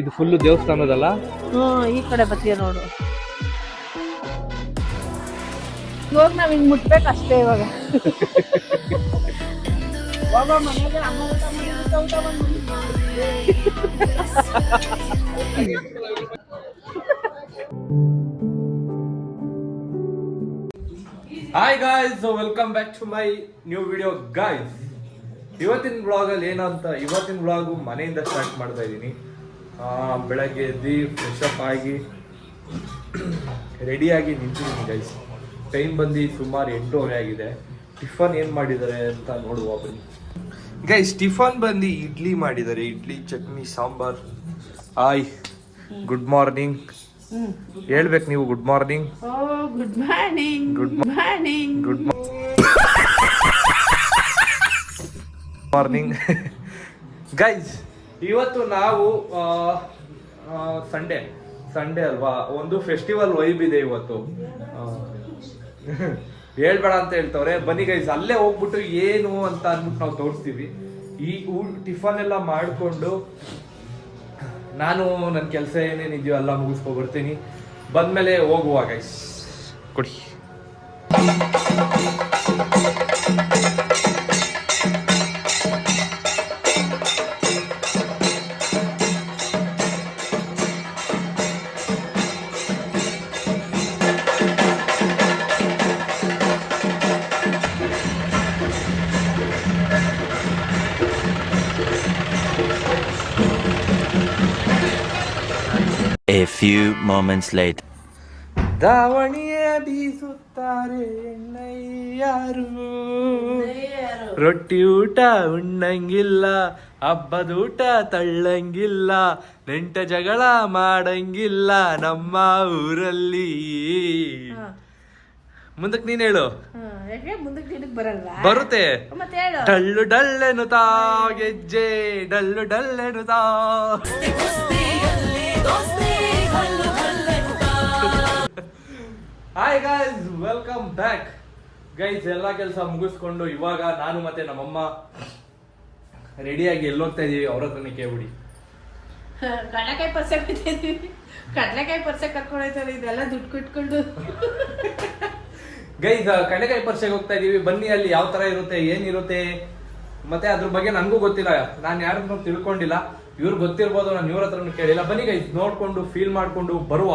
ಇದು ಫುಲ್ ದೇವಸ್ಥಾನದಲ್ಲ. ಈ ಕಡೆ ಬತ್ತೀಯ ನೋಡು. ಇವಾಗ ನಾವ್ ಹಿಂಗ್ ಮುಟ್ಬೇಕು ಅಷ್ಟೇ ಇವಾಗ. ಮನೆಗೆ ಅಮ್ಮ ಊಟ ಮಾಡಿ ಊಟ ಮಾಡಿ. Hi guys, so welcome back to my new video guys. ಇವತ್ತಿನ ಬ್ಲಾಗಲ್ಲಿ ಏನಂತ, ಇವತ್ತಿನ ಬ್ಲಾಗು ಮನೆಯಿಂದ ಸ್ಟಾರ್ಟ್ ಮಾಡ್ತಾ ಇದ್ದೀನಿ. ಬೆಳಗ್ಗೆ ಎದ್ದು ಫ್ರೆಶ್ ಅಪ್ ಆಗಿ ರೆಡಿಯಾಗಿ ನಿಂತಿದ್ದೀನಿ ಗೈಸ್. ಟೈಮ್ ಬಂದು ಸುಮಾರು 8:30 ಆಗಿದೆ. ಟಿಫನ್ ಏನು ಮಾಡಿದ್ದಾರೆ ಅಂತ ನೋಡುವ ಬನ್ನಿ ಗೈಸ್. ಟಿಫನ್ ಬಂದು ಇಡ್ಲಿ ಮಾಡಿದ್ದಾರೆ, idli chutney sambar. Hi, good morning ಹೇಳ್ಬೇಕು ನೀವು. Good morning. Good morning. Good morning. Good morning guys. ಇವತ್ತು ನಾವು ಸಂಡೇ ಅಲ್ವಾ, ಒಂದು ಫೆಸ್ಟಿವಲ್ ವೈಬ್ ಇದೆ ಇವತ್ತು. ಹೇಳ್ಬೇಡ ಅಂತ ಹೇಳ್ತವ್ರೆ. ಬನ್ನಿ ಗೈಸ್, ಅಲ್ಲೇ ಹೋಗ್ಬಿಟ್ಟು ಏನು ಅಂತ ಅಂದ್ಬಿಟ್ಟು ನಾವು ತೋರಿಸ್ತೀವಿ. ಈ ಟಿಫನ್ ಎಲ್ಲ ಮಾಡಿಕೊಂಡು ನಾನು ನನ್ನ ಕೆಲಸ ಏನೇನಿದೆಯೋ ಎಲ್ಲ ಮುಗಿಸ್ಕೊಬರ್ತೀನಿ. ಬಂದ್ಮೇಲೆ ಹೋಗುವ ಗೈಸ್. ಕೊಡಿ. A few moments later. ದಾವಣಿಯ ಬೀಸುತ್ತಾರೆ ಎಣ್ಣಯ್ಯಾರು, ರೊಟ್ಟಿ ಊಟ ಉಣ್ಣಂಗಿಲ್ಲ, ಹಬ್ಬದ ಊಟ ತಳ್ಳಂಗಿಲ್ಲ, ನೆಂಟ ಜಗಳ ಮಾಡಂಗಿಲ್ಲ ನಮ್ಮ ಊರಲ್ಲಿ. ಮುಂದಕ್ಕೆ ನೀನ್ ಹೇಳು. ಬರುತ್ತೆ. ಡಲ್ಲು ಡಲ್ಲೆನು ತಾ ಗೆಜ್ಜೆ, ಡಲ್ಲು ಡಲ್ಲೆನು ತಾ. Hi guys, welcome back guys. ಎಲ್ಲ ಕೆಲಸ ಮುಗಿಸ್ಕೊಂಡು ಇವಾಗ ನಾನು ಮತ್ತೆ ನಮ್ಮಮ್ಮ ರೆಡಿಯಾಗಿ ಎಲ್ಲೋಗ್ತಾ ಇದೀವಿ ಅವ್ರ ಹತ್ರನೇ ಕೇಳ್ಬಿಡಿ. ಕಡಲೆಕಾಯಿ ಪರ್ಸೆ ಬಿಟ್ಟಿದೀವಿ. ಕಡಲೆಕಾಯಿ ಪರ್ಸೆ ಕರ್ಕೊಂಡು ಹೋಯ್ತಾರೆ, ಇದೆಲ್ಲ ದುಡ್ಡು ಕೊಟ್ಕೊಂಡು. ಗೈಸ್, ಕಡಲೆಕಾಯಿ ಪರ್ಸೆಗೆ ಹೋಗ್ತಾ ಇದೀವಿ. ಬನ್ನಿ, ಅಲ್ಲಿ ಯಾವ ತರ ಇರುತ್ತೆ, ಏನಿರುತ್ತೆ, ಮತ್ತೆ ಅದ್ರ ಬಗ್ಗೆ ನನಗೂ ಗೊತ್ತಿಲ್ಲ. ನಾನು ಯಾರನ್ನೂ ತಿಳ್ಕೊಂಡಿಲ್ಲ. ಇವ್ರು ಗೊತ್ತಿರ್ಬೋದು, ನಾನು ಇವ್ರ ಹತ್ರನೂ ಕೇಳಿಲ್ಲ. ಬನ್ನಿ ಗೈಸ್, ನೋಡ್ಕೊಂಡು ಫೀಲ್ ಮಾಡ್ಕೊಂಡು ಬರುವ.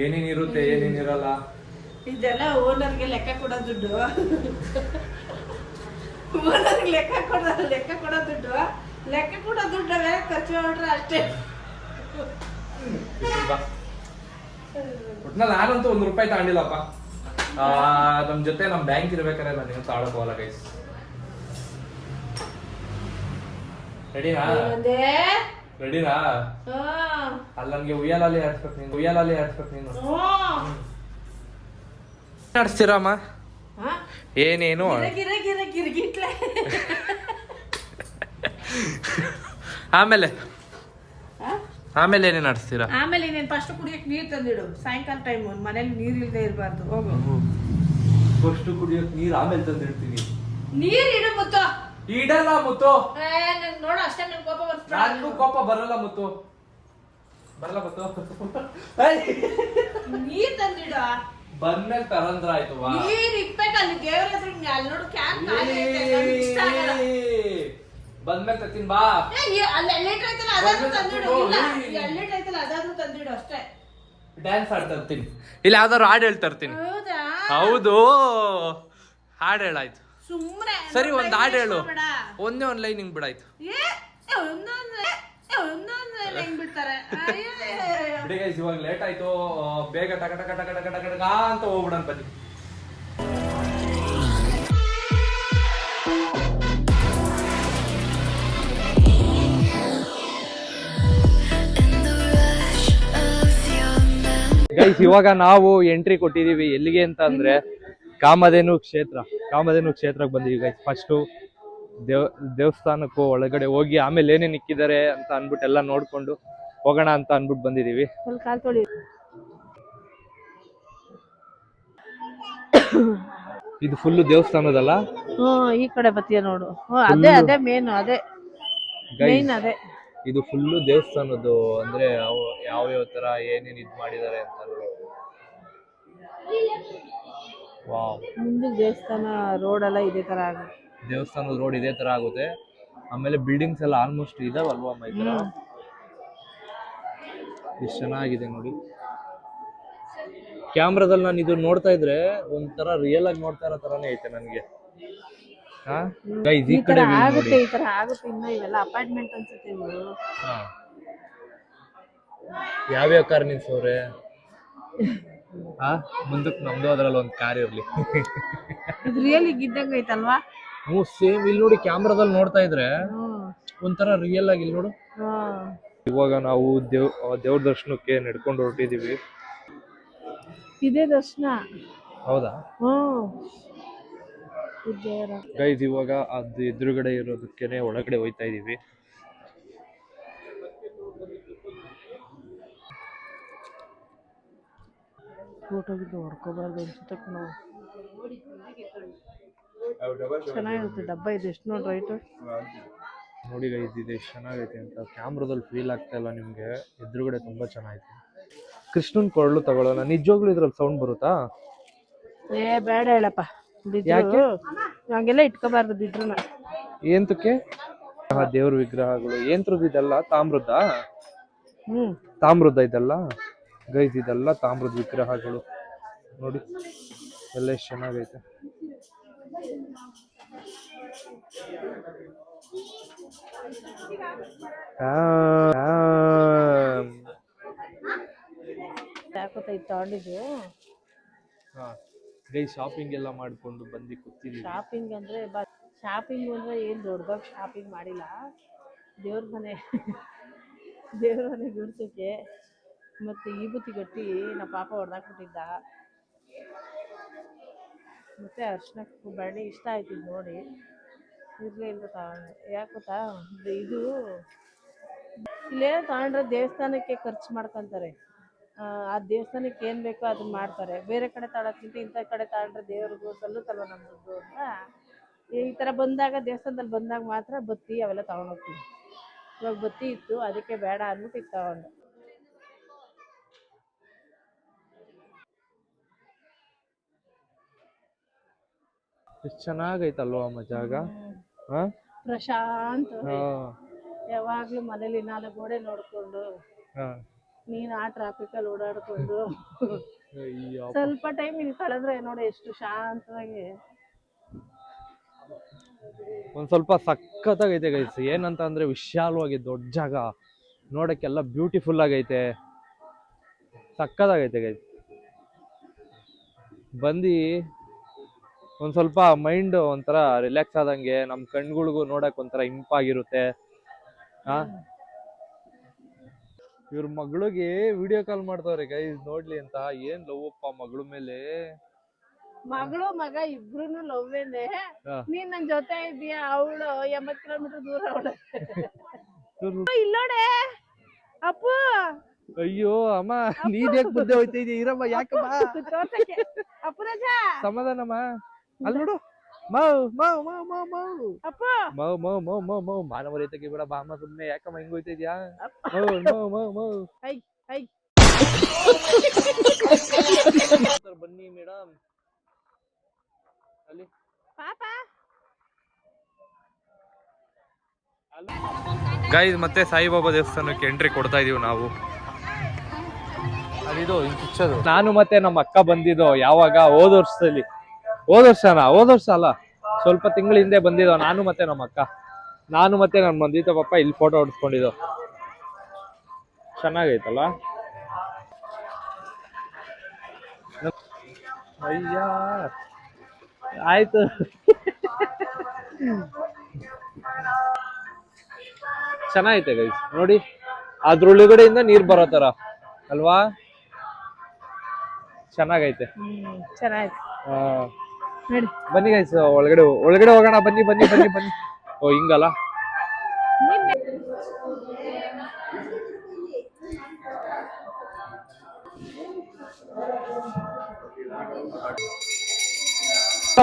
ಏನೇನಿರುತ್ತೆ, ಏನೇನಿರಲ್ಲ. ಇದೆಲ್ಲ ಓನರ್ಗೆ ಲೆಕ್ಕ ಕೊಡೋ ದುಡ್ಡು. ಓನರ್ಗೆ ಲೆಕ್ಕ ಕೊಡೋ ದುಡ್ಡು. ಲೆಕ್ಕ ಕೊಡೋ ದುಡ್ಡು ಬೇರೆ ಖರ್ಚು ಮಾಡ್ರೆ ಅಷ್ಟೇ. ಒಟ್ನಲ್ಲಿ ನಾನಂತೂ ₹1 ತಗೊಂಡಿಲ್ಲಪ್ಪ. ನಮ್ ಜೊತೆ ನಮ್ ಬ್ಯಾಂಕ್ ಇರ್ಬೇಕಾದ್ರೆ ನಾನು ಏನು ತಾಳಕ್ ಹೋಗಲ್ಲ ಗೈಸ್. ರೆಡಿನಾ? ಅಲ್ಲಿ ನನ್ಗೆ ಉಯ್ಯಾಲಲ್ಲಿ ಆಡ್ಸ್ಬೇಕು ನೀನು. ಆಡಿಸ್ತೀರಮ್ಮ? ಏನೇನು ಆಮೇಲೆ ಏನೇನು ಆಡಿಸ್ತೀರಾ? ಆಮೇಲೆ ನೀನ್ ಫಸ್ಟ್ ಕುಡಿಯಕ್ ನೀರ್ ತಂದಿಡು. ಸಾಯಂಕಾಲ ಟೈಮ್ ಮನೇಲಿ ನೀರ್ ಇಲ್ದೇ ಇರ್ಬಾರ್ದು. ಹೋಗು. ಫಸ್ಟ್ ಕುಡಿಯಕ್ ನೀರ್ ಆಮೇಲೆ ತಂದಿಡ್ತೀನಿ. ನೀರ್ ಇಡು ಮುತ್ತು. ಇಡಲ್ಲ ಮುತ್ತು. ನೋಡು ಅಷ್ಟೇ, ನನ್ ಕೋಪ ಬರ್ತದೆ. ನನಗೂ ಕೋಪ ಬರಲ್ಲ ಮುತ್ತು. ನೀರ್ ತಂದಿಡು. ಬಂದ್ಮೇಲೆ ತರಂದ್ರ ಆಯ್ತು. ನೀರ್ ಇಕ್ಬೇಕು ಅಲ್ಲಿ ದೇವ್ರ ಹತ್ರ. ಅಲ್ಲಿ ನೋಡು ಕ್ಯಾನ್ ಖಾಲಿ ಐತೆ. ನಂಗೆ ಇಷ್ಟ ಆಗಲ್ಲ. ಬಂದ್ಮೇಲೆ ತರ್ತೀನಿ ಬಾ. ಅಲ್ಲಿ 2 ಲೀಟರ್ ಐತಲ್ಲ ಅದಾದ್ರೂ ತಂದಿಡು. ಇಲ್ಲ 2 ಲೀಟರ್ ಐತಲ್ಲ ಅದಾದ್ರೂ ತಂದಿಡು ಅಷ್ಟೇ. ಡ್ಯಾನ್ಸ್ ಆಡ್ತಾ ಇರ್ತೀನಿ. ಇಲ್ಲ ಯಾವ್ದಾದ್ರು ಹಾಡು ಹೇಳ್ತಾ ಇರ್ತೀನಿ. ಹೌದಾ? ಹೌದು, ಹಾಡು ಹೇಳಾಯ್ತು. ಸುಮ್ನೆ ಸರಿ, ಒಂದ್ ಹಾಡು ಹೇಳು. ಒಂದೇ ಒಂದ್ ಲೈನ್ ಹಿಂಗ್ ಬಿಡಾಯ್ತು. ಇವಾಗ ಲೇಟ್ ಆಯ್ತು. ಬೇಗ ಟಕ ಟಕ ಟಕ ಟಕ ಟಕ ಟಕ ಅಂತ ಹೋಗ್ಬಿಡೋಣ ಬನ್ನಿ. ಗೈಸ್, ಇವಾಗ ನಾವು ಎಂಟ್ರಿ ಕೊಟ್ಟಿದೀವಿ. ಎಲ್ಲಿಗೆ ಅಂತ ಅಂದ್ರೆ ಕಾಮಧೇನು ಕ್ಷೇತ್ರಕ್ಕೆ ಬಂದಿದ್ದೀವಿ ಗೈಸ್. ಫಸ್ಟು ದೇವಸ್ಥಾನಕ್ಕೂ ಒಳಗಡೆ ಹೋಗಿ ಆಮೇಲೆ ಏನೇನು ಇಕ್ಕಿದ್ದಾರೆ ಅಂತ ಅನ್ಬಿಟ್ಟು ಎಲ್ಲ ನೋಡ್ಕೊಂಡು ಹೋಗೋಣ ಅಂತ ಅನ್ಬಿಟ್ಟು ಬಂದಿದೀವಿ. ಇದು ಫುಲ್ ದೇವಸ್ಥಾನದಲ್ಲ. ಈ ಕಡೆ ಬತ್ತೀಯ ನೋಡು. ಅದೇ ಮೇನ್. ಅದೇ ಇದು ಫುಲ್ಲು ದೇವಸ್ಥಾನದ್ದು, ಅಂದ್ರೆ ಯಾವ ತರ ಏನೇನು ಇದು ಮಾಡಿದ್ದಾರೆ ಅಂತ. ವಾವ್, ಮುಂದೆ ದೇವಸ್ಥಾನ ರೋಡ್ ಎಲ್ಲ ಇದೇ ತರ ಆಗುತ್ತೆ. ದೇವಸ್ಥಾನದ ರೋಡ್ ಇದೇ ತರ ಆಗುತ್ತೆ. ಆಮೇಲೆ ಬಿಲ್ಡಿಂಗ್ಸ್ ಎಲ್ಲ ಆಲ್ಮೋಸ್ಟ್ ಇದಾವಲ್ವಾ ಅಮ್ಮ ಈ ತರ. ಎಷ್ಟು ಚೆನ್ನಾಗಿದೆ ನೋಡಿ. ಕ್ಯಾಮ್ರಾದಲ್ಲಿ ನಾನು ಇದು ನೋಡ್ತಾ ಇದ್ರೆ ಒಂಥರ ರಿಯಲ್ ಆಗಿ ನೋಡ್ತಾ ಇರೋ ತರಾನೇ ಐತೆ ನನಗೆ. ಈ ತರ ಆಗುತ್ತೆ ಇನ್ನು ಇವೆಲ್ಲ ಅಪಾರ್ಟ್ಮೆಂಟ್ ಅನ್ಸುತ್ತೆ ಇವು. ಯಾವ್ಯಾವ ಕಾರ್ ನಿಲ್ಸವ್ರೆ? ಮುಂದಕ್ಕೆ ನಮ್ದು ಅದ್ರಲ್ಲಿ ಒಂದು ಕಾರ್ ಇರ್ಲಿ. ಇದು ರಿಯಲ್ ಇದ್ದಂಗ ಐತಲ್ವಾ? ಹ್ಞೂ, ಸೇಮ್. ಇಲ್ಲಿ ನೋಡಿ, ಕ್ಯಾಮ್ರಾದಲ್ಲಿ ನೋಡ್ತಾ ಇದ್ರೆ ಒಂಥರ ರಿಯಲ್ ಆಗಿ. ಇಲ್ಲಿ ನೋಡು. ಇವಾಗ ನಾವು ದೇವ್ರ ದರ್ಶನಕ್ಕೆ ನಡ್ಕೊಂಡು ಹೊರಟಿದೀವಿ. ಇದೇ ದರ್ಶನ. ಹೌದಾ? ಗೈಸ್, ಇವಾಗ ಅದು ಎದುರುಗಡೆ ಇರೋದಕ್ಕೇನೆ ಒಳಗಡೆ ಹೋಯ್ತಾ ಇದೀವಿ. ಹೊಡ್ಕೋಬಾರ್ದು ಅನ್ಸುತ್ತೆ. ಚೆನ್ನಾಗಿರುತ್ತೆ ಡಬ್ಬ. ಇದು ಎಷ್ಟು ನೋಡಿ ರೈಟ್ ನೋಡಿ ಗೈಸ್, ಇದು ಎಷ್ಟು ಚೆನ್ನಾಗೈತೆ ಅಂತ ಕ್ಯಾಮ್ರಾದಲ್ಲಿ ಫೀಲ್ ಆಗ್ತಾ ಇಲ್ಲ ನಿಮ್ಗೆ. ಎದುರುಗಡೆ ತುಂಬಾ ಚೆನ್ನಾಗೈತೆ. ಕೃಷ್ಣನ್ ಕೊರಳು ತಗೊಳ್ಳೋಣ. ನಿಜವಾಗ್ಲೂ ಇದ್ರಲ್ಲಿ ಸೌಂಡ್ ಬರುತ್ತಾ? ಬೇಡ ಹೇಳಪ್ಪ. ಯಾಕೆ ಹಂಗೆಲ್ಲ ಇಟ್ಕೋಬಾರ್ದು ಬಿದ್ರನ. ಏಂತಕ್ಕೆ? ದೇವ್ರ ವಿಗ್ರಹಗಳು ಏಂತ್ರದ್ದು ಇದೆಲ್ಲ? ತಾಮ್ರದ? ತಾಮ್ರದ ಇದೆಲ್ಲ ಗೈಸ್, ಇದೆಲ್ಲ ತಾಮ್ರದ ವಿಗ್ರಹಗಳು. ನೋಡಿ ಎಲ್ಲ ಎಷ್ಟು ಚೆನ್ನಾಗೈತೆ. ತಗೊಂಡಿದ್ದು ಗೈಸ್, ಶಾಪಿಂಗ್ ಎಲ್ಲ ಮಾಡ್ಕೊಂಡು ಬಂದು ಕೂತಿದ್ದೀವಿ. ಶಾಪಿಂಗ್ ಅಂದ್ರೆ ಏನ್ ದೊಡ್ಡದಾಗ ಶಾಪಿಂಗ್ ಮಾಡಿಲ್ಲ. ದೇವ್ರ ಮನೆ ಗುಡ್ಸಕ್ಕೆ ಮತ್ತೆ ಈ ಬುತ್ತಿ ಗಟ್ಟಿ ನಮ್ಮ ಪಾಪ ಹೊಡೆದಾಕ್ಬಿಟ್ಟಿದ್ದ. ಮತ್ತೆ ಅರ್ಶಿನ ಬಳ್ಳಿ ಇಷ್ಟ ಆಯ್ತು ನೋಡಿ. ಇರ್ಲಿ ಅಂತ ತಗೊಂಡೆ. ಯಾಕೆ ಗೊತ್ತಾ, ಇದು ಇಲ್ಲೇನೋ ತಗೊಂಡ್ರೆ ದೇವಸ್ಥಾನಕ್ಕೆ ಖರ್ಚು ಮಾಡ್ಕೊಂತಾರೆ. ಆ ದೇವಸ್ಥಾನಕ್ಕೆ ಏನು ಬೇಕೋ ಅದನ್ನ ಮಾಡ್ತಾರೆ. ಬೇರೆ ಕಡೆ ತಗೊಳಕ್ಕಿಂತ ಇಂಥ ಕಡೆ ತಗೊಂಡ್ರೆ ದೇವ್ರಿಗೂ ಸಲ್ಲುತ್ತಲ್ವ ನಮ್ಮದು ಅಂತ ಈ ಥರ ಬಂದಾಗ, ದೇವಸ್ಥಾನದಲ್ಲಿ ಬಂದಾಗ ಮಾತ್ರ ಬತ್ತಿ ಅವೆಲ್ಲ ತಗೊಂಡೋಗ್ತೀವಿ. ಇವಾಗ ಬತ್ತಿ ಇತ್ತು, ಅದಕ್ಕೆ ಬೇಡ ಅಂದ್ಬಿಟ್ಟು ಇದು ತಗೊಂಡೆ. ಎಷ್ಟು ಚೆನ್ನಾಗೈತಲ್ವ ಅಮ್ಮ ಜಾಗ. ಪ್ರಶಾಂತ. ಯಾವಾಗ್ಲೂ ಮನೇಲಿ 4 ಗೋಡೆ ನೋಡ್ಕೊಂಡು ನೀನು ಆ ಟ್ರಾಫಿಕಲ್ಲಿ ಓಡಾಡ್ಕೊಂಡು ಸ್ವಲ್ಪ ಟೈಮ್ ಇಲ್ಲಿ ಕಳೆದ್ರೆ ನೋಡಿ ಎಷ್ಟು ಶಾಂತವಾಗಿ. ಒಂದ್ ಸ್ವಲ್ಪ ಸಖತ್ತಾಗೈತೆ ಗೈಸ್. ಏನಂತ ಅಂದ್ರೆ ವಿಶಾಲವಾಗಿ ದೊಡ್ಡ ಜಾಗ, ನೋಡಕ್ಕೆಲ್ಲ ಬ್ಯೂಟಿಫುಲ್ ಆಗೈತೆ, ಸಖತ್ತಾಗೈತೆ ಗೈಸ್. ಬಂದು ಒಂದ್ ಸ್ವಲ್ಪ ಮೈಂಡ್ ಒಂಥರ ರಿಲ್ಯಾಕ್ಸ್ ಆದಂಗೆ, ನಮ್ ಕಣ್ಗಳಿಗೂ ನೋಡಕ್ ಒಂಥರ ಇಂಪಾಗಿರುತ್ತೆ. ಇವ್ರ ಮಗಳಿಗೆ ವಿಡಿಯೋ ಕಾಲ್ ಮಾಡ್ತಾವ್ರೆ ಗೈಸ್, ನೋಡ್ಲಿ ಅಂತ. ಏನ್ ಲವ್ವಪ್ಪ ಮಗಳ ಮೇಲೆ. ಮಗಳು ಮಗ ಇಬ್ರು ಲವ್ವೇನೆ. ನೀನ್ ನನ್ ಜೊತೆ ಇದೀಯಾ, ಅವಳು 80 ಕಿಲೋಮೀಟರ್ ದೂರ ಅವಳು. ಇಲ್ಲೋಡೆ ಅಪ್ಪು. ಅಯ್ಯೋ ಅಮ್ಮ, ನೀನ್ ಯಾಕೆ ಬುದ್ಧಿ ಹೋಯ್ತಾ ಇದೀಯ? ಇರಮ್ಮ, ಯಾಕಮ್ಮ? ಅಪ್ಪುರಾಜ ಸಮಾಧಾನಮ್ಮ. ಅಲ್ಲಿ ನೋಡು, ಮಾನವರೇತಕ್ಕೆ ಬಿಡ ಬಾಮ, ಸುಮ್ನೆ ಯಾಕಮ್ಮ ಹಿಂಗ್ ಹೋಯ್ತಾ ಇದೀಯಾ? ಬನ್ನಿ ಮೇಡಮ್. ಅಲ್ಲಿ ಗೈಸ್, ಮತ್ತೆ ಸಾಯಿಬಾಬಾ ದೇವಸ್ಥಾನಕ್ಕೆ ಎಂಟ್ರಿ ಕೊಡ್ತಾ ಇದೀವಿ ನಾವು. ಅದಿದು ನಾನು ಮತ್ತೆ ನಮ್ಮ ಅಕ್ಕ ಬಂದಿದ್ದು ಯಾವಾಗ? ಹೋದ ವರ್ಷ ಅಲ್ಲ, ಸ್ವಲ್ಪ ತಿಂಗಳ ಹಿಂದೆ ಬಂದಿದ್ದೋ ನಾನು ಮತ್ತೆ ನಮ್ಮ ಅಕ್ಕ. ನಾನು ಮತ್ತೆ ನನ್ನ ಬಂದಿದ್ದ ಪಪ್ಪ ಇಲ್ಲಿ ಫೋಟೋ ಹೊಡ್ಸ್ಕೊಂಡಿದ್ದು. ಚೆನ್ನಾಗೈತಲ್ಲ? ಅಯ್ಯ ಆಯ್ತು. ಚೆನ್ನಾಗೈತೆ ಗೈಸ್ ನೋಡಿ, ಅದ್ರೊಳಗಡೆಯಿಂದ ನೀರ್ ಬರೋ ತರ ಅಲ್ವಾ? ಚೆನ್ನಾಗೈತೆ. ಚೆನ್ನಾಯ್ತು. ಬನ್ನಿ ಗೈಸ್, ಒಳಗಡೆ ಹೋಗೋಣ. ಬನ್ನಿ. ಓ, ಹಿಂಗಲ್ಲ?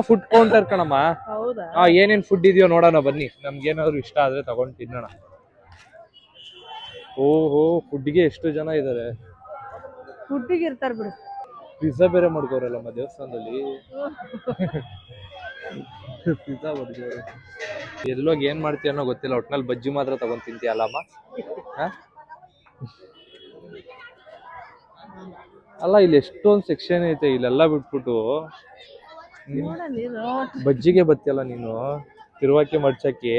ಫುಡ್ ಕೌಂಟರ್ ಕಣಮ್ಮ. ಹೌದಾ? ಏನೇನ್ ಫುಡ್ ಇದೆಯೋ ನೋಡೋಣ ಬನ್ನಿ. ನಮ್ಗೇನಾದ್ರು ಇಷ್ಟ ಆದ್ರೆ ತಗೊಂಡು ತಿನ್ನೋಣ. ಓಹೋ ಫುಡ್ಗೆ ಎಷ್ಟು ಜನ ಇದ್ದಾರೆ. ಫುಡ್ಡಿಗೆ ಇರ್ತಾರ ಬಿಡು. ಪಿಜ್ಜಾ ಬೇರೆ ಮಾಡ್ಕೋರಲ್ಲಮ್ಮ ದೇವಸ್ಥಾನದಲ್ಲಿ. ಪಿಜ್ಜಾ ಮಾಡ್ಕೋರು. ಎಲ್ಲೋಗಿ ಏನ್ ಮಾಡ್ತೀಯ ಅನ್ನೋ ಗೊತ್ತಿಲ್ಲ, ಒಟ್ನಲ್ಲಿ ಬಜ್ಜಿ ಮಾತ್ರ ತಗೊಂಡ್ ತಿಂತೀಯಲ್ಲಮ್ಮ. ಅಲ್ಲ ಇಲ್ಲಿ ಎಷ್ಟೊಂದು ಸೆಕ್ಷನ್ ಐತೆ, ಇಲ್ಲೆಲ್ಲ ಬಿಟ್ಬಿಟ್ಟು ಬಜ್ಜಿಗೆ ಬತ್ತಿಯಲ್ಲ ನೀನು, ತಿರುವಾಕಿ ಮಡ್ಚಕ್ಕೆ.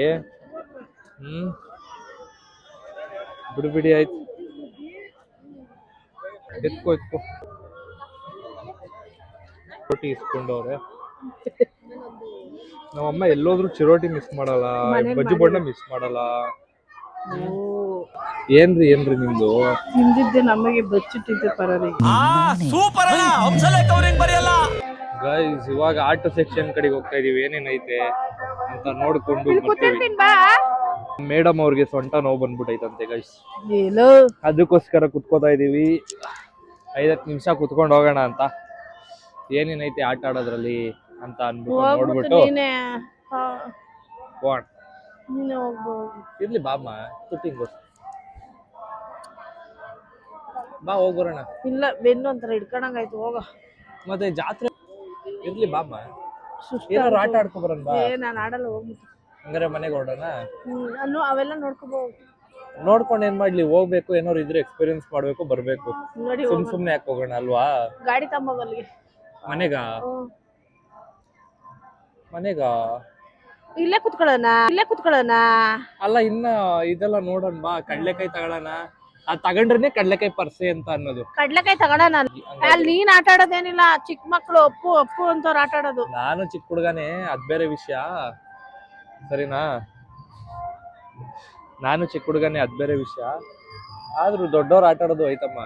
ಬಿಡಿ ಆಯ್ತು, ಎತ್ಕೋ ಚಿರೋಟಿ ಇಸ್ಕೊಂಡವ್ರೆ. ನಮ್ಮಮ್ಮ ಎಲ್ಲೋದ್ರು ಚಿರೋಟಿ ಮಿಸ್ ಮಾಡಲ್ಲ, ಬಜ್ಜಿ ಬಣ್ಣ ಮಿಸ್ ಮಾಡಲ್ಲ. ಏನ್ರಿ ನಿಮ್ದು? ತಿಂದಿದ್ದೆ ನಮಗೆ ಬಚ್ಚಿಟ್ಟಿದ್ದೆ ಪರರಿ. ಗೈಸ್ ಇವಾಗ ಆಟೋ ಸೆಕ್ಷನ್ ಕಡೆಗೆ ಹೋಗ್ತಾ ಇದೀವಿ, ಏನೇನೈತೆ ಅಂತ ನೋಡ್ಕೊಂಡು ಬರ್ತೀವಿ. ಮೇಡಮ್ ಅವ್ರಿಗೆ ಸೊಂಟ ನೋವು ಬಂದ್ಬಿಟ್ಟೈತಂತೆ ಗೈಸ್, ಅದಕ್ಕೋಸ್ಕರ ಕುತ್ಕೋತಾ ಇದೀವಿ. 5 ನಿಮಿಷ ಕುತ್ಕೊಂಡು ಹೋಗೋಣ ಅಂತ, ಏನೇನೈತೆ ಆಟ ಆಡೋದ್ರಲ್ಲಿ ಅಂತ ಅನ್ಬಿಟ್ಟು ನೋಡ್ಬಿಟ್ಟು ಹೋಗೋಣ. ಇರ್ಲಿ ಬಾಮ್ಮ, ತುಟ್ಟಿಂಗ್ ಬಾ ಹೋಗ್ಬರೋಣ. ಇಲ್ಲ ಬೆನ್ನು ಒಂಥರ ಹಿಡ್ಕೊಂಡಂಗಾಯ್ತು, ಹೋಗ. ಮತ್ತೆ ಜಾತ್ರೆ ಇರ್ಲಿ ಬಾಮ್ಮ, ಏನಾರು ಆಟ ಆಡ್ಕೊ ಬರೋಣ ಬಾ. ನಾನು ಆಡಲ್ಲ, ಹೋಗ್ಬಿಟ್ಟು ಹಂಗಾರೆ ಮನೆಗೆ ಹೊರಡೋಣ. ಅವೆಲ್ಲ ನೋಡ್ಕೋಬಹುದು. ನೋಡ್ಕೊಂಡು ಏನ್ ಮಾಡ್ಲಿ, ಹೋಗ್ಬೇಕು, ಏನಾರು ಇದ್ರೆ ಎಕ್ಸ್ಪೀರಿಯನ್ಸ್ ಮಾಡ್ಬೇಕು, ಬರ್ಬೇಕು. ನೋಡಿ ಸುಮ್ನೆ ಯಾಕೆ ಹೋಗೋಣ ಅಲ್ವಾ? ಗಾಡಿ ತಮ್ಮಲ್ಲಿ ಮನೆಗ ಇಲ್ಲೇ ಕುತ್ಕೊಳ್ಳೋಣ. ಅಲ್ಲ ಇನ್ನ ಇದೆಲ್ಲ ನೋಡೋಣ ಬಾ. ಕಡ್ಲೆಕಾಯಿ ತಗೊಳ್ಳೋಣ, ಅದ್ ತಗೊಂಡ್ರೆ ಕಡ್ಲೆಕಾಯಿ ಪರ್ಸೆ ಅಂತ ಅನ್ನೋದು. ಕಡ್ಲೆಕಾಯಿ ತಗೊಳ್ಳೋಣ. ಅಲ್ಲಿ ನೀನ್ ಆಟ ಆಡೋದೇನಿಲ್ಲ, ಚಿಕ್ಕ ಮಕ್ಳು ಅಪ್ಪು ಅಂತವ್ರು ಆಟ ಆಡೋದು. ನಾನು ಚಿಕ್ಕ ಹುಡುಗನೇ, ಅದ್ ಬೇರೆ ವಿಷಯ, ಸರಿನಾ? ನಾನು ಚಿಕ್ಕ ಹುಡುಗನೇ, ಅದ್ ಬೇರೆ ವಿಷಯ. ಆದ್ರೂ ದೊಡ್ಡವ್ರು ಆಟ ಆಡೋದು ಐತಮ್ಮ.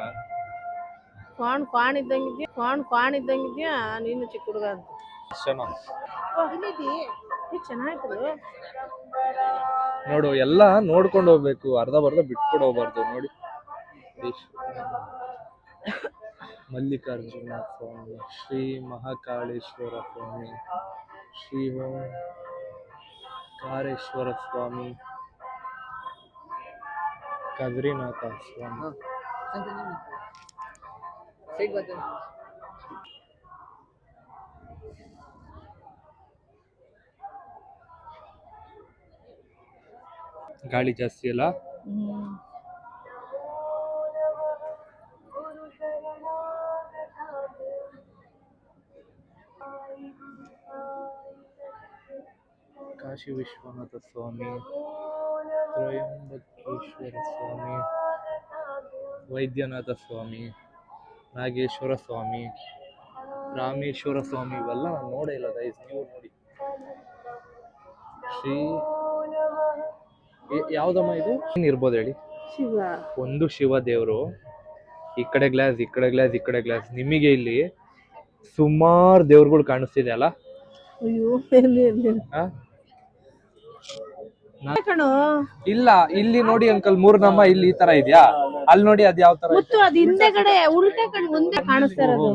ಕ್ವಾಣ್ ಇದ್ದಂಗಿದ್ಯಾ ನೀನು ಚಿಕ್ಕ ಹುಡುಗ ಅಂತ. ಚೆನ್ನಾಯ್ತು ನೋಡು, ಎಲ್ಲ ನೋಡ್ಕೊಂಡು ಹೋಗ್ಬೇಕು, ಅರ್ಧ ಬರ್ಧ ಬಿಟ್ಕೊಂಡು ಹೋಗ್ಬಾರ್ದು. ನೋಡಿ, ಮಲ್ಲಿಕಾರ್ಜುನ ಸ್ವಾಮಿ, ಶ್ರೀ ಮಹಾಕಾಳೇಶ್ವರ ಸ್ವಾಮಿ, ಶ್ರೀ ಕಾರೇಶ್ವರ ಸ್ವಾಮಿ, ಕದ್ರಿನಾಥ ಸ್ವಾಮಿ. ಗಾಳಿ ಜಾಸ್ತಿ ಅಲ್ಲ. ಕಾಶಿ ವಿಶ್ವನಾಥ ಸ್ವಾಮಿ, ತ್ರಯಂಬಕೇಶ್ವರ ಸ್ವಾಮಿ, ವೈದ್ಯನಾಥ ಸ್ವಾಮಿ, ನಾಗೇಶ್ವರ ಸ್ವಾಮಿ, ರಾಮೇಶ್ವರ ಸ್ವಾಮಿ, ಇವೆಲ್ಲ ನಾನು ನೋಡೇ ಇಲ್ಲ ಗೈಸ್, ನೀವು ನೋಡಿ. ಶ್ರೀ ಯಾವ್ದಮ್ಮ ಇದು? ಏನಿರ್ಬೋದು ಹೇಳಿ? ಒಂದು ಶಿವ ದೇವರು, ಈ ಕಡೆ ಗ್ಲಾಸ್, ಈ ಕಡೆ ಗ್ಲಾಸ್, ಈ ಕಡೆ ಗ್ಲಾಸ್. ನಿಮಗೆ ಇಲ್ಲಿ ಸುಮಾರು ದೇವ್ರುಗಳು ಕಾಣಿಸ್ತಿದೆ ಅಲ್ಲ? ಇಲ್ಲ, ಇಲ್ಲಿ ನೋಡಿ ಅಂಕಲ್, 3 ನಮ್ಮ ಇಲ್ಲಿ ಈ ತರ ಇದೆಯಾ? ಅಲ್ಲಿ ನೋಡಿ ಅದ್ ಯಾವ ತರ?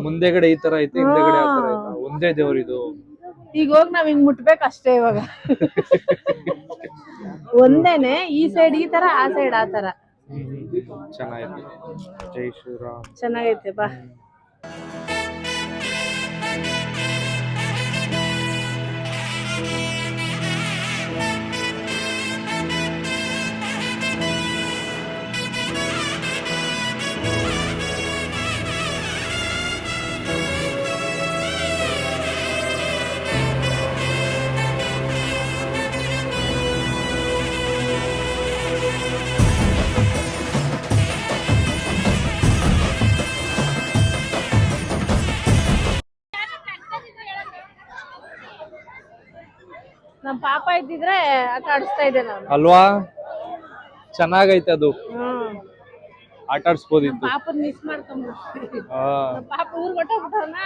ಮುಂದೆಗಡೆ ಈ ತರ ಐತೆ, ಹಿಂದೆಗಡೆ ಯಾವ ತರ ಐತೆ? ಒಂದೇ ದೇವ್ರು ಇದು. ಈಗ ಹೋಗಿ ನಾವ್ ಹಿಂಗ್ ಮುಟ್ಬೇಕಷ್ಟೇ ಇವಾಗ. ಒಂದೇನೆ, ಈ ಸೈಡ್ ಈ ತರ, ಆ ಸೈಡ್ ಆ ತರ. ಚೆನ್ನಾಗೈತೆ. ಜೈ ಶ್ರೀರಾಮ್. ಚೆನ್ನಾಗೈತೆ ಬಾ. ನಮ್ ಪಾಪ ಇದ್ದಿದ್ರೆ ಆಟ ಆಡಿಸ್ತಾ ಇದ್ದೆ ನಾನು ಅಲ್ವಾ? ಚೆನ್ನಾಗೈತೆ ಅದು, ಆಟ ಆಡ್ಸ್ಬೋದಿತ್ತು. ಪಾಪನ್ ಮಿಸ್ ಮಾಡ್ಕೊಂಡ್ಬಿಡ್ತೀವಿ. ಪಾಪ ಊರ್ ಹೊಟ್ಟೋಗ್ಬಿಟ್ಟವನ,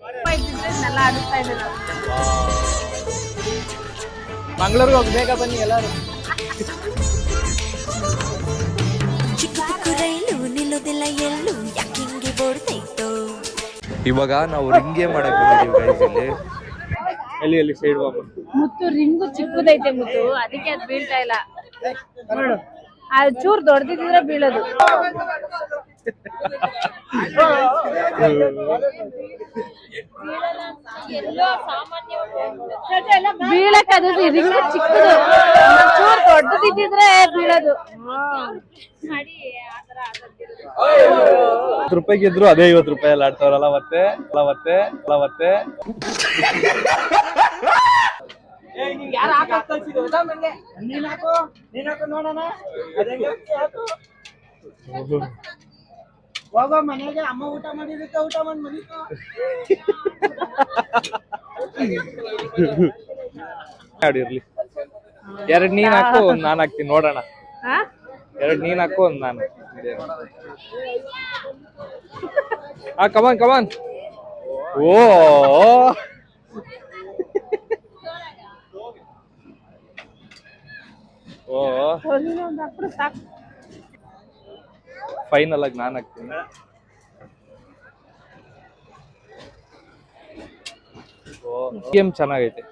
ಪಾಪ ಇದ್ದಿದ್ರೆ ನೆಲ್ಲ ಆಡಿಸ್ತಾ ಇದ್ದೆ ನಾನು. ಮಂಗಳೂರಿಗೆ ಹೋಗಿ ಬೇಗ ಬನ್ನಿ ಎಲ್ಲಾರು. ಇವಾಗ ನಾವು ರಿಂಗೇ ಮಾಡಕ್ ಬಂದಿದ್ದೀವಿ. ಎಲ್ಲಿ ಸೈಡ್ ಮುತ್ತು ರಿಂಗು ಚಿಕ್ಕದೈತೆ ಮುತ್ತು, ಅದಕ್ಕೆ ಅದು ಬೀಳ್ತಾ ಇಲ್ಲ ನೋಡು. ಚೂರ್ ದೊಡ್ಡದಿದ್ರೆ ಬೀಳೋದು. ಬೀಳಕ್ ಅದು ರಿಂಗ್ ಚಿಕ್ಕದು, ಚೂರ್ ದೊಡ್ಡದಿದ್ರೆ ಬೀಳೋದು. ₹50 ಗೆದ್ರು ಅದೇ ₹50 ಅಲ್ಲಿ ಆಡ್ತಾವ್ರಲ್ಲ ಮತ್ತೆ. ಹೋಗೋ ಮನೆಗೆ ಅಮ್ಮ ಊಟ ಮಾಡಿರುತ್ತೆ, ಊಟ ಮಾಡಿ ಮನಿಕೋ. ಆಡಿರ್ಲಿ. 2 ನೀನ್ ಹಾಕು, 1 ನಾನ್ ಹಾಕ್ತೀನಿ ನೋಡೋಣ. 2 ನೀನ್ ಹಾಕು, 1 ನಾನು. ಕಮಾನ್. ಓ ಫೈನಲ್ ಆಗಿ ನಾನು ಹಾಕ್ತೀನಿ. ಗೇಮ್ ಚೆನ್ನಾಗೈತೆ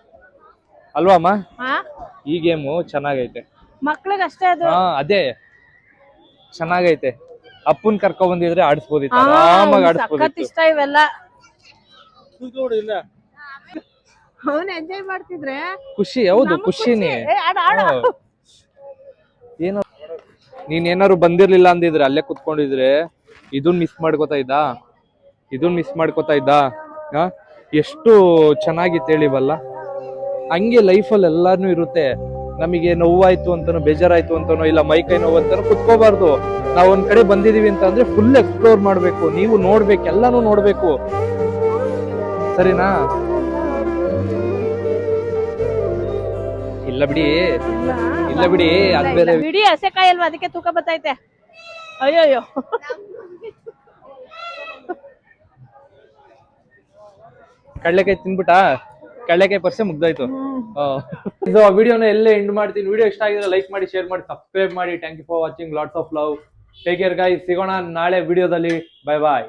ಅಲ್ವಾ ಅಮ್ಮ? ಈ ಗೇಮು ಚೆನ್ನಾಗೈತೆ, ಮಕ್ಳಿಗೆ ಅಷ್ಟೇ ಅದು. ಅದೇ ಚೆನ್ನಾಗೈತೆ. ಅಪ್ಪನ್ ಕರ್ಕೊ ಬಂದಿದ್ರೆ ಆಡಿಸ್ಬೋದಿತ್ತು, ಆರಾಮಾಗಿ ಆಡಿಸ್ಬೋದಿತ್ತು. ಇಷ್ಟ ಇವೆಲ್ಲ ಅವನು ಎಂಜಾಯ್ ಮಾಡ್ತಿದ್ರೆ ಖುಷಿ. ಹೌದು ಖುಷಿನೇ. ಏನೋ ನೀನ್ ಏನಾರು ಬಂದಿರ್ಲಿಲ್ಲ ಅಂದಿದ್ರೆ ಅಲ್ಲೇ ಕುತ್ಕೊಂಡಿದ್ರೆ ಇದನ್ ಮಿಸ್ ಮಾಡ್ಕೋತಾ ಇದ್ದ. ಎಷ್ಟು ಚೆನ್ನಾಗಿತ್ತು ಹೇಳಿವಲ್ಲ. ಹಂಗೆ ಲೈಫಲ್ಲಿ ಎಲ್ಲಾನು ಇರುತ್ತೆ. ನಮಗೆ ನೋವಾಯ್ತು ಅಂತನೋ, ಬೇಜಾರಾಯ್ತು ಅಂತನೋ, ಇಲ್ಲ ಮೈಕೈ ನೋವು ಅಂತಾನೋ ಕುತ್ಕೋಬಾರ್ದು. ನಾವ್ ಒಂದ್ ಕಡೆ ಬಂದಿದೀವಿ ಅಂತ ಅಂದ್ರೆ ಫುಲ್ ಎಕ್ಸ್ಪ್ಲೋರ್ ಮಾಡ್ಬೇಕು. ನೀವು ನೋಡ್ಬೇಕು, ಎಲ್ಲಾನು ನೋಡ್ಬೇಕು, ಸರಿನಾ? ಇಲ್ಲ ಬಿಡಿ ಅದ್ ಬೇರೆ. ಬಿಡಿ ಹಸೆಕಾಯಿ ಅಲ್ವಾ, ಅದಕ್ಕೆ ತೂಕ ಬತ್ತೈತೆ. ಅಯ್ಯೋ ಕಡ್ಲೆಕಾಯಿ ತಿನ್ಬಿಟ್ಟ, ಕಡ್ಲೆಕಾಯಿ ಪರ್ಸೆ ಮುಗ್ದಾಯ್ತು. ಇದು ವಿಡಿಯೋನ ಎಲ್ಲೇ ಎಂಡ್ ಮಾಡ್ತೀನಿ. ವಿಡಿಯೋ ಇಷ್ಟ ಆಗಿದ್ರೆ ಲೈಕ್ ಮಾಡಿ, ಶೇರ್ ಮಾಡಿ, ಸಬ್ಸ್ಕ್ರೈಬ್ ಮಾಡಿ. Thank you for watching. Lots of love. Take care guys. ಸಿಗೋಣ ನಾಳೆ ವಿಡಿಯೋದಲ್ಲಿ. ಬೈ ಬಾಯ್.